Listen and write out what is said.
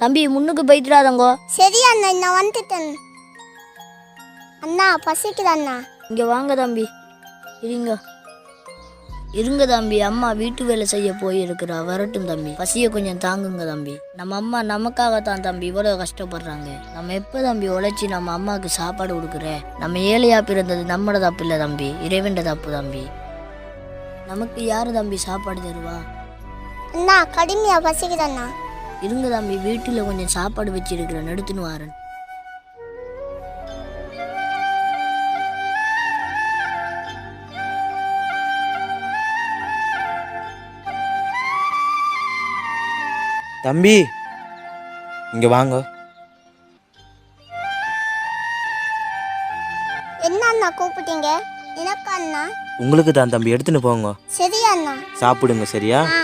தம்பி முன்னுக்கு போயிட்டுறாதங்கோ. சரி அண்ணா, நான் வந்துட்டேன். அண்ணா பசிக்குது அண்ணா. இங்கே வாங்க தம்பி. இருங்க இருங்க தம்பி, அம்மா வீட்டு வேலை செய்ய போயிருக்கிறா, வரட்டும் தம்பி. பசியை கொஞ்சம் தாங்குங்க தம்பி. நம்ம அம்மா நமக்காகத்தான் தம்பி இவ்வளோ கஷ்டப்படுறாங்க. நம்ம எப்போ தம்பி உழைச்சி நம்ம அம்மாவுக்கு சாப்பாடு கொடுக்குற? நம்ம ஏழையா பிறந்தது நம்மளோட தப்பு இல்லை தம்பி, இறைவன்ட தப்பு தம்பி. நமக்கு யார் தம்பி சாப்பாடு தருவா? அண்ணா கடுமையா பசிக்குது அண்ணா. இருங்க தம்பி, வீட்டில் கொஞ்சம் சாப்பாடு வச்சிருக்கிறேன், எடுத்துன்னு வரேன். தம்பி இங்கே வாங்க. என்ன அண்ணா கூப்பிட்டீங்க? எனக்கு அண்ணா. உங்களுக்கு தான் தம்பி, எடுத்துன்னு போங்க. சரி அண்ணா. சாப்பிடுங்க சரியா? ஆ